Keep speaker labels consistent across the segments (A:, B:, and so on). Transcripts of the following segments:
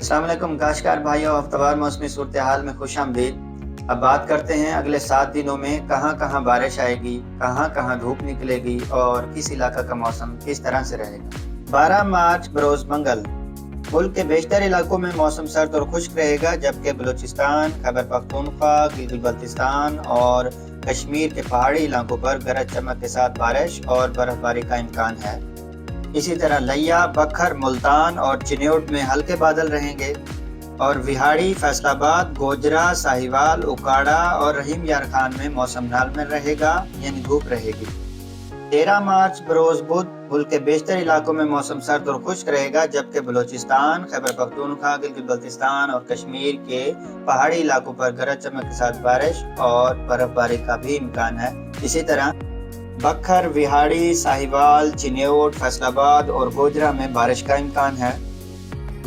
A: अस्सलाम वालेकुम काश्तकार भाइयों, हफ्तावार मौसमी सूरत हाल में खुश आमदीद। अब बात करते हैं अगले 7 दिनों में कहाँ कहाँ बारिश आएगी, कहाँ कहाँ धूप निकलेगी और किस इलाका का मौसम किस तरह से रहेगा। 12 मार्च बरोज मंगल मुल्क के बेशतर इलाकों में मौसम सर्द और खुश्क रहेगा, जबकि बलूचिस्तान, खैबर पख्तूनख्वा, गिलगित बल्तिस्तान और कश्मीर के पहाड़ी इलाकों पर गरज चमक के साथ बारिश और बर्फबारी का इम्कान है। इसी तरह लिया, बखर, मुल्तान और चिन्योट में हल्के बादल रहेंगे और विहाड़ी, फैसलाबाद, गोजरा, साहिवाल, उकाड़ा और रहीम यार खान में मौसम नॉर्मल रहेगा, यानी धूप रहेगी। 13 मार्च बरोज बुध मुल्क के बेशतर इलाकों में मौसम सर्द और खुश्क रहेगा, जबकि बलूचिस्तान, खैबर पख्तूनख्वा, गिलगित बल्तिस्तान और कश्मीर के पहाड़ी इलाकों पर गरज चमक के साथ बारिश और बर्फबारी का भी इम्कान है। इसी तरह बखर, विहाड़ी, साहिवाल, चिन्योट, फैसलाबाद और गोजरा में बारिश का इम्कान है।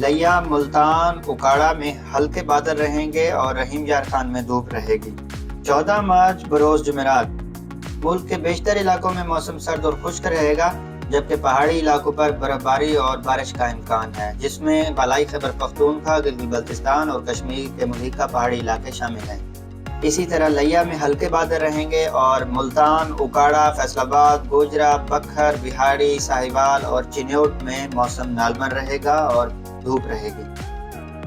A: लिया, मुल्तान, उकाड़ा में हल्के बादल रहेंगे और रहीम यार खान में धूप रहेगी। 14 मार्च बरोज जुमेरात मुल्क के बेशतर इलाकों में मौसम सर्द और खुश्क रहेगा, जबकि पहाड़ी इलाकों पर बर्फबारी और बारिश का इम्कान है, जिसमें बालाई खैबर पख्तूनख्वा, गिलगित बल्तिस्तान और कश्मीर के मुल्का पहाड़ी इलाके शामिल हैं। इसी तरह लिया में हल्के बादल रहेंगे और मुल्तान, उकाड़ा, फैसलाबाद, गोजरा, बखर, विहाड़ी, साहिवाल और चिन्योट में मौसम नॉर्मल रहेगा और धूप रहेगी।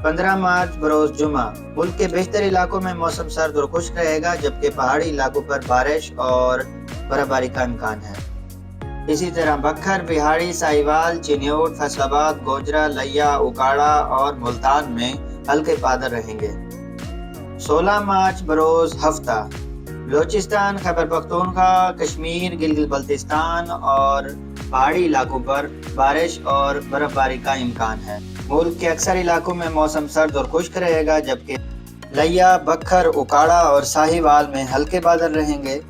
A: 15 मार्च बरोज जुमा मुल्क के बेशतर इलाकों में मौसम सर्द और खुश्क रहेगा, जबकि पहाड़ी इलाकों पर बारिश और बर्फबारी का इम्कान है। इसी तरह बखर, विहाड़ी, साहिवाल, चिन्योट, फैसलाबाद, गोजरा, लिया, उकाड़ा और मुल्तान में हल्के बादल रहेंगे। 16 मार्च बरोज हफ्ता बलूचिस्तान, खैबर पख्तूनख्वा, कश्मीर, गिलगित बल्तिस्तान और पहाड़ी इलाकों पर बारिश और बर्फबारी का इम्कान है। मुल्क के अक्सर इलाकों में मौसम सर्द और खुश्क रहेगा, जबकि लिया, बखर, उकाड़ा और साहिवाल में हल्के बादल रहेंगे,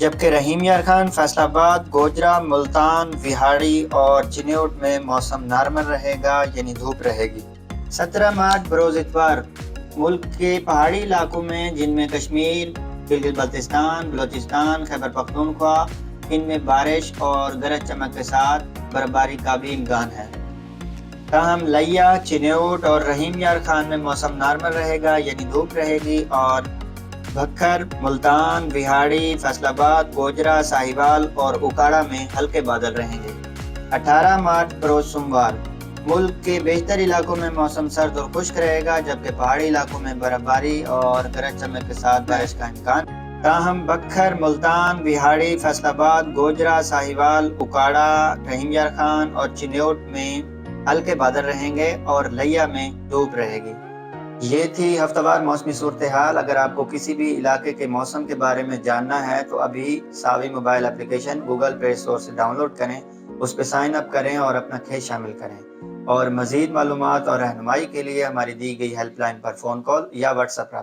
A: जबकि रहीम यार खान, फैसलाबाद, गोजरा, मुल्तान, विहाड़ी और चिन्योट में मौसम नॉर्मल रहेगा, यानी धूप रहेगी। 17 मार्च बरोज इतवार मुल्क के पहाड़ी इलाकों में, जिनमें कश्मीर, गिलगित बल्तिस्तान, बलूचिस्तान, खैबर पख्तूनख्वा, इनमें बारिश और गरज चमक के साथ बर्फबारी का भी इम्कान है। ताहम लिया, चिन्योट और रहीम यार खान में मौसम नॉर्मल रहेगा, यानी धूप रहेगी, और बखर, मुल्तान, विहाड़ी, फैसलाबाद, गोजरा, साहिवाल और उकाड़ा में हल्के बादल रहेंगे। 18 मार्च बरोज सोमवार मुल्क के बेशतर इलाकों में मौसम सर्द और खुश्क रहेगा, जबकि पहाड़ी इलाकों में बर्फबारी और गरज चमक के साथ बारिश का इम्कान। ताहम बखर, मुल्तान, विहाड़ी, फैसलाबाद, गोजरा, साहिवाल, उकाड़ा, रहीम यार खान और चिन्योट में हल्के बादल रहेंगे और लिया में धूप रहेगी। ये थी हफ्तावार मौसमी सूरत हाल। अगर आपको किसी भी इलाके के मौसम के बारे में जानना है तो अभी Saavi mobile application Google Play Store से डाउनलोड करें, उस पर साइन अप करें और अपना खेत शामिल करें। और मज़ीद मालूमात और रहनुमाई के लिए हमारी दी गई हेल्पलाइन पर फ़ोन कॉल या व्हाट्सएप